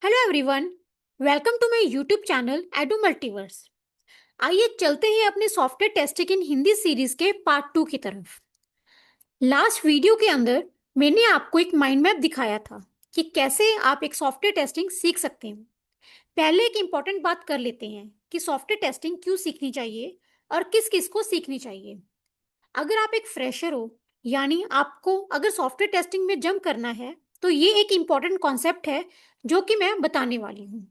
Hello everyone, welcome to my YouTube channel edu multiverse. आइए चलते हैं अपने software testing in Hindi series के पार्ट 2 की तरफ। लास्ट वीडियो के अंदर मैंने आपको एक माइंड मैप दिखाया था कि कैसे आप एक सॉफ्टवेयर टेस्टिंग सीख सकते हैं। पहले एक इम्पॉर्टेंट बात कर लेते हैं कि सॉफ्टवेयर टेस्टिंग क्यों सीखनी चाहिए और किस किस को सीखनी चाहिए। अगर आप एक फ्रेशर हो, यानी आपको अगर सॉफ्टवेयर टेस्टिंग में जंप करना है, तो ये एक इम्पॉर्टेंट कॉन्सेप्ट है जो कि मैं बताने वाली हूँ।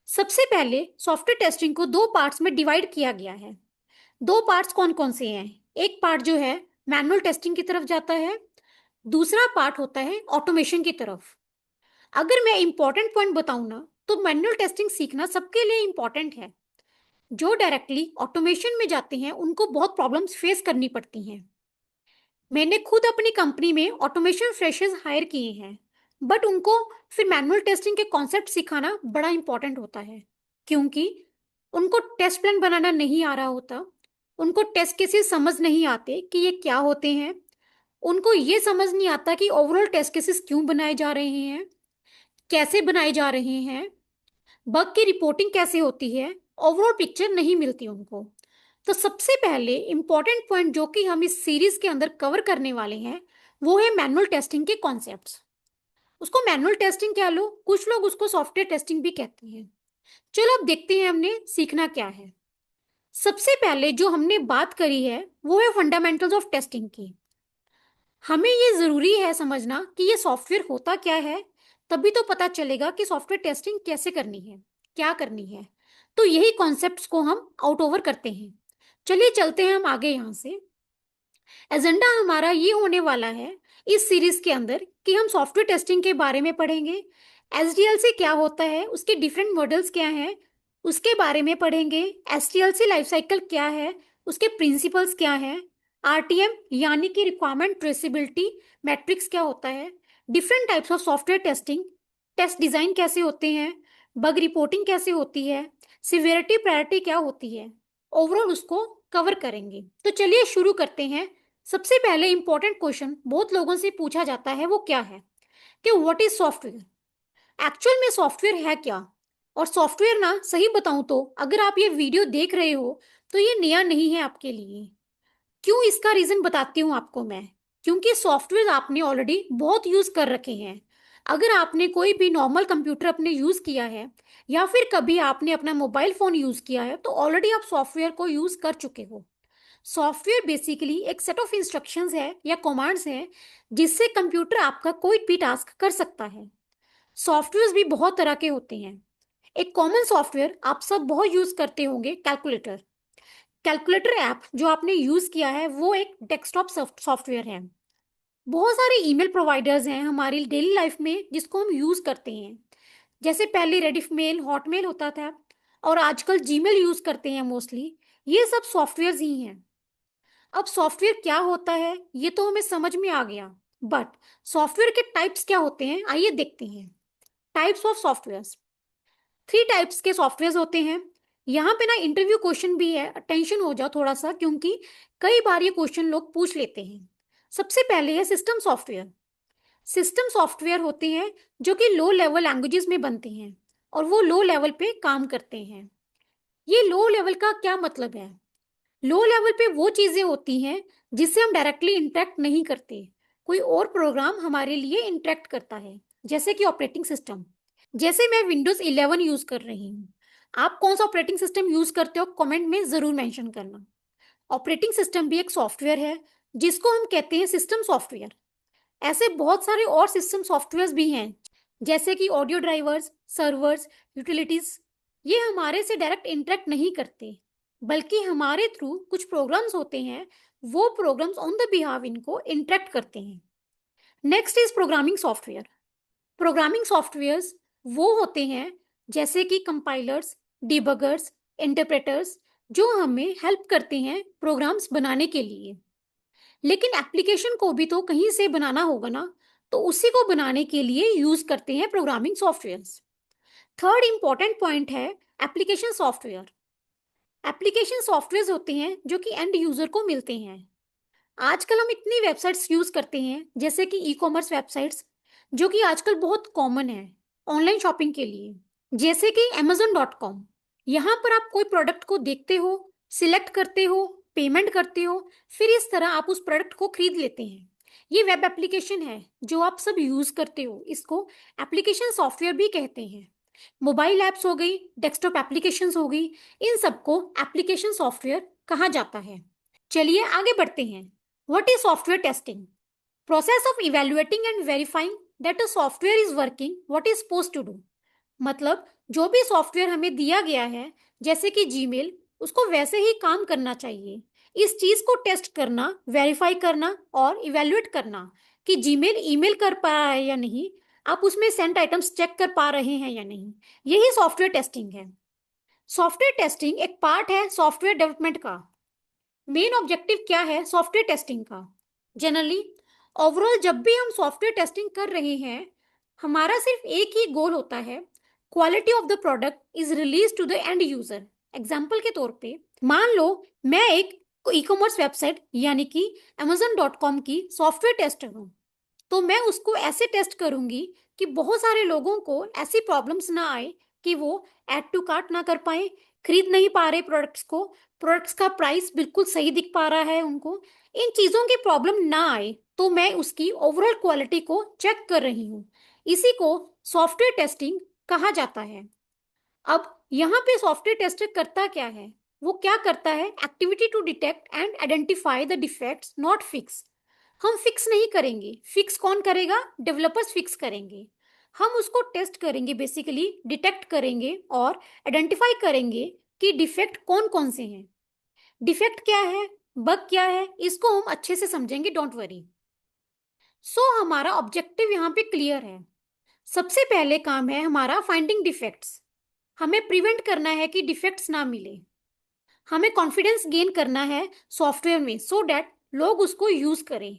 सबसे पहले सॉफ्टवेयर टेस्टिंग को दो पार्ट्स में डिवाइड किया गया है। दो पार्ट्स कौन कौन से हैं? एक पार्ट जो है मैनुअल टेस्टिंग की तरफ जाता है, दूसरा पार्ट होता है ऑटोमेशन की तरफ। अगर मैं इंपॉर्टेंट पॉइंट बताऊं ना, तो मैनुअल टेस्टिंग सीखना सबके लिए इंपॉर्टेंट है। जो डायरेक्टली ऑटोमेशन में जाते हैं उनको बहुत प्रॉब्लम्स फेस करनी पड़ती हैं। मैंने खुद अपनी कंपनी में ऑटोमेशन फ्रेशर्स हायर किए हैं, बट उनको फिर मैनुअल टेस्टिंग के कॉन्सेप्ट सिखाना बड़ा इंपॉर्टेंट होता है, क्योंकि उनको टेस्ट प्लान बनाना नहीं आ रहा होता, उनको टेस्ट केसेस समझ नहीं आते कि ये क्या होते हैं, उनको ये समझ नहीं आता कि ओवरऑल टेस्ट केसेस क्यों बनाए जा रहे हैं, कैसे बनाए जा रहे हैं, बग की रिपोर्टिंग कैसे होती है, ओवरऑल पिक्चर नहीं मिलती उनको। तो सबसे पहले इंपॉर्टेंट पॉइंट जो कि हम इस सीरीज के अंदर कवर करने वाले हैं, वो है मैनुअल टेस्टिंग के कॉन्सेप्ट्स। उसको मैनुअल टेस्टिंग कह लो, कुछ लोग उसको सॉफ्टवेयर टेस्टिंग भी कहते हैं। चलो अब देखते हैं हमने सीखना क्या है। सबसे पहले जो हमने बात करी है वो है फंडामेंटल्स ऑफ टेस्टिंग की। हमें ये जरूरी है समझना कि ये सॉफ्टवेयर होता क्या है, तभी तो पता चलेगा कि सॉफ्टवेयर टेस्टिंग कैसे करनी है, क्या करनी है। तो यही कॉन्सेप्ट्स को हम आउट ओवर करते हैं। चलिए चलते हैं हम आगे यहाँ से। एजेंडा हमारा ये होने वाला है इस सीरीज के अंदर कि हम सॉफ्टवेयर टेस्टिंग के बारे में पढ़ेंगे। एसडीएलसी क्या होता है, उसके डिफरेंट मॉडल्स क्या हैं, उसके बारे में पढ़ेंगे। एसटीएलसी लाइफ साइकिल क्या है, उसके प्रिंसिपल्स क्या हैं। आरटीएम यानी कि रिक्वायरमेंट ट्रेसेबिलिटी मैट्रिक्स क्या होता है। Different types of software testing, test design कैसे होते हैं, बग रिपोर्टिंग कैसे होती है, सिवियरिटी प्रायोरिटी क्या होती है, ओवरऑल उसको कवर करेंगे। तो चलिए शुरू करते हैं। सबसे पहले इंपॉर्टेंट क्वेश्चन बहुत लोगों से पूछा जाता है वो क्या है कि व्हाट इज सॉफ्टवेयर। एक्चुअल में सॉफ्टवेयर है क्या? और सॉफ्टवेयर ना, सही बताऊं तो अगर आप ये वीडियो देख रहे हो तो ये नया नहीं है आपके लिए। क्यों, इसका रीजन बताती हूँ आपको मैं। क्योंकि सॉफ्टवेयर आपने ऑलरेडी बहुत यूज कर रखे हैं। अगर आपने कोई भी नॉर्मल कंप्यूटर अपने यूज किया है, या फिर कभी आपने अपना मोबाइल फोन यूज किया है, तो ऑलरेडी आप सॉफ्टवेयर को यूज कर चुके हो। सॉफ्टवेयर बेसिकली एक सेट ऑफ इंस्ट्रक्शंस है या कमांड्स हैं जिससे कंप्यूटर आपका कोई भी टास्क कर सकता है। सॉफ्टवेयर भी बहुत तरह के होते हैं। एक कॉमन सॉफ्टवेयर आप सब बहुत यूज करते होंगे, कैलकुलेटर। कैलकुलेटर ऐप जो आपने यूज किया है वो एक डेस्कटॉप सॉफ्टवेयर है। बहुत सारे ईमेल प्रोवाइडर्स हैं हमारी डेली लाइफ में जिसको हम यूज करते हैं। जैसे पहले रेडिफ मेल, हॉटमेल होता था, और आजकल जीमेल यूज करते हैं मोस्टली। ये सब सॉफ्टवेयर ही हैं। अब सॉफ्टवेयर क्या होता है ये तो हमें समझ में आ गया, बट सॉफ्टवेयर के टाइप्स क्या होते हैं आइए देखते हैं। Types of software, three types के सॉफ्टवेयर होते हैं। यहाँ पे ना इंटरव्यू क्वेश्चन भी है, अटेंशन हो जाओ थोड़ा सा, क्योंकि कई बार ये क्वेश्चन लोग पूछ लेते हैं। सबसे पहले है सिस्टम सॉफ्टवेयर। सिस्टम सॉफ्टवेयर होते हैं जो कि लो लेवल लैंग्वेजेस में बनते हैं और वो लो लेवल पे काम करते हैं। ये लो लेवल का क्या मतलब है? लो लेवल पे वो चीजें होती हैं जिससे हम डायरेक्टली इंटरेक्ट नहीं करते, कोई और प्रोग्राम हमारे लिए इंटरेक्ट करता है, जैसे कि ऑपरेटिंग सिस्टम। जैसे मैं विंडोज 11 यूज कर रही हूँ, आप कौन सा ऑपरेटिंग सिस्टम यूज करते हो कमेंट में जरूर मेंशन करना। ऑपरेटिंग सिस्टम भी एक सॉफ्टवेयर है जिसको हम कहते हैं सिस्टम सॉफ्टवेयर। ऐसे बहुत सारे और सिस्टम सॉफ्टवेयर भी हैं, जैसे कि ऑडियो ड्राइवर्स, सर्वर्स, यूटिलिटीज। ये हमारे से डायरेक्ट इंटरेक्ट नहीं करते, बल्कि हमारे थ्रू कुछ प्रोग्राम्स होते हैं, वो प्रोग्राम्स ऑन द बिहाफ इनको इंटरेक्ट करते हैं। Next is programming software. Programming softwares वो होते हैं जैसे कि कंपाइलर्स, डिबगर्स, इंटरप्रेटर्स, जो हमें हेल्प करते हैं प्रोग्राम्स बनाने के लिए। लेकिन एप्लीकेशन को भी तो कहीं से बनाना होगा ना, तो उसी को बनाने के लिए यूज करते हैं programming softwares. Third important point है एप्लीकेशन सॉफ्टवेयर। एप्लीकेशन सॉफ्टवेयर होते हैं जो कि एंड यूजर को मिलते हैं। आजकल हम इतनी वेबसाइट्स यूज करते हैं, जैसे कि ई कॉमर्स वेबसाइट्स, जो कि आजकल बहुत कॉमन है। ऑनलाइन शॉपिंग के लिए, जैसे कि amazon.com। यहाँ पर आप कोई प्रोडक्ट को देखते हो, सिलेक्ट करते हो, पेमेंट करते हो, फिर इस तरह आप उस प्रोडक्ट को खरीद लेते हैं। ये वेब एप्लीकेशन है जो आप सब यूज करते हो। इसको एप्लीकेशन सॉफ्टवेयर भी कहते हैं। मोबाइल ऐप्स हो गई, डेस्कटॉप एप्लीकेशंस हो गई, इन सबको एप्लीकेशन सॉफ्टवेयर कहा जाता है। चलिए आगे बढ़ते हैं। What is software testing? Process of evaluating and verifying that a software is working what is suppose to do. मतलब जो भी सॉफ्टवेयर हमें दिया गया है, जैसे कि जीमेल, उसको वैसे ही काम करना चाहिए। इस चीज को टेस्ट करना, वेरीफाई करना और इवेल्युएट करना कि जीमेल ईमेल कर पा रहा है या नहीं, आप उसमें सेंट आइटम्स चेक कर पा रहे हैं या नहीं, यही सॉफ्टवेयर टेस्टिंग है। सॉफ्टवेयर टेस्टिंग एक पार्ट है सॉफ्टवेयर डेवलपमेंट का। मेन ऑब्जेक्टिव क्या है सॉफ्टवेयर टेस्टिंग का? जनरली ओवरऑल जब भी हम सॉफ्टवेयर टेस्टिंग कर रहे हैं, हमारा सिर्फ एक ही गोल होता है, quality of the product is release to the end user. Example के तौर पे मान लो मैं एक ई कॉमर्स वेबसाइट यानी कि amazon.com की सॉफ्टवेयर टेस्टर हूँ, तो मैं उसको ऐसे टेस्ट करूंगी कि बहुत सारे लोगों को ऐसी प्रॉब्लम्स ना आए कि वो ऐड टू कार्ट ना कर पाए, खरीद नहीं पा रहे प्रोडक्ट्स को, प्रोडक्ट्स का प्राइस बिल्कुल सही दिख पा रहा है उनको, इन चीज़ों की प्रॉब्लम ना आए, तो मैं उसकी ओवरऑल क्वालिटी को चेक कर रही हूँ। इसी को सॉफ्टवेयर टेस्टिंग कहा जाता है। अब यहाँ पे सॉफ्टवेयर टेस्टर करता क्या है? वो क्या करता है? Activity to detect and identify the defects not fix. हम फिक्स नहीं करेंगे। फिक्स कौन करेगा? डेवलपर्स फिक्स करेंगे। हम उसको टेस्ट करेंगे, बेसिकली डिटेक्ट करेंगे और आइडेंटिफाई करेंगे कि डिफेक्ट कौन कौन से हैं। डिफेक्ट क्या है, बग क्या है, इसको हम अच्छे से समझेंगे, डोंट वरी। हमारा ऑब्जेक्टिव यहाँ पे क्लियर है। सबसे पहले काम है हमारा फाइंडिंग डिफेक्ट्स। हमें प्रिवेंट करना है कि डिफेक्ट्स ना मिले। हमें कॉन्फिडेंस गेन करना है सॉफ्टवेयर में, सो डैट लोग उसको यूज करें।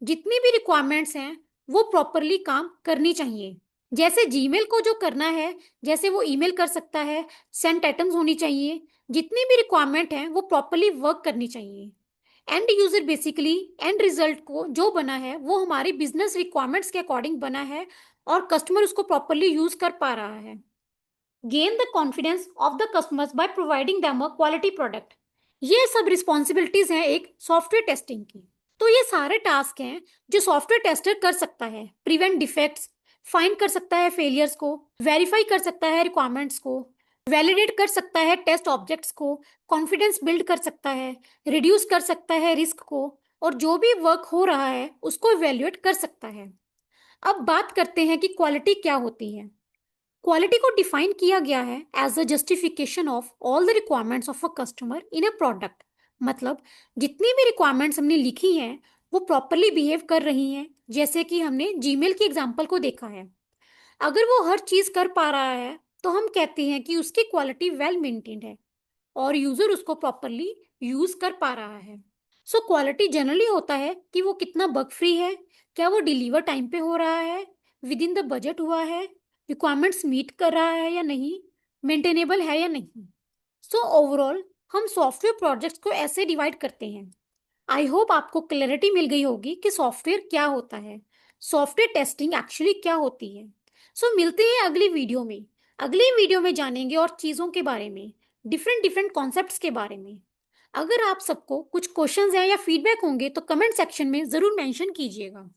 जितनी भी रिक्वायरमेंट्स हैं वो प्रॉपरली काम करनी चाहिए। जैसे जीमेल को जो करना है, जैसे वो ईमेल कर सकता है, सेंट आइटम्स होनी चाहिए, जितनी भी रिक्वायरमेंट है वो प्रॉपरली वर्क करनी चाहिए। And user basically and result को जो बना है वो हमारी बिजनेस रिक्वायरमेंट्स के अकॉर्डिंग बना है और कस्टमर उसको प्रॉपरली यूज कर पा रहा है। Gain the confidence of the customers by providing them a quality product. ये सब रिस्पॉन्सिबिलिटीज हैं एक सॉफ्टवेयर टेस्टिंग की। तो ये सारे टास्क हैं जो सॉफ्टवेयर टेस्टर कर सकता है। प्रिवेंट डिफेक्ट्स, फाइंड कर सकता है फेलियर्स को, वेरीफाई कर सकता है रिक्वायरमेंट्स को, वैलिडेट कर सकता है टेस्ट ऑब्जेक्ट्स को, कॉन्फिडेंस बिल्ड कर सकता है, रिड्यूस कर सकता है रिस्क को, और जो भी वर्क हो रहा है उसको इवेल्युएट कर सकता है। अब बात करते हैं कि क्वालिटी क्या होती है। क्वालिटी को डिफाइन किया गया है as a justification of all the requirements of a customer in a product. मतलब जितनी भी रिक्वायरमेंट्स हमने लिखी हैं वो प्रॉपरली बिहेव कर रही हैं। जैसे कि हमने जीमेल की एग्जांपल को देखा है, अगर वो हर चीज कर पा रहा है तो हम कहते हैं कि उसकी क्वालिटी वेल मेंटेन्ड है और यूजर उसको प्रॉपरली यूज कर पा रहा है। क्वालिटी जनरली होता है कि वो कितना बग फ्री है, क्या वो डिलीवर टाइम पे हो रहा है, विद इन द बजट हुआ है, रिक्वायरमेंट्स मीट कर रहा है या नहीं, मेंटेनेबल है या नहीं। ओवरऑल हम सॉफ्टवेयर प्रोजेक्ट्स को ऐसे डिवाइड करते हैं। आई होप आपको क्लैरिटी मिल गई होगी कि सॉफ्टवेयर क्या होता है, सॉफ्टवेयर टेस्टिंग एक्चुअली क्या होती है। मिलते हैं अगली वीडियो में। अगली वीडियो में जानेंगे और चीज़ों के बारे में, डिफरेंट डिफरेंट कॉन्सेप्ट्स के बारे में। अगर आप सबको कुछ क्वेश्चंस हैं या फीडबैक होंगे तो कमेंट सेक्शन में ज़रूर मेंशन कीजिएगा।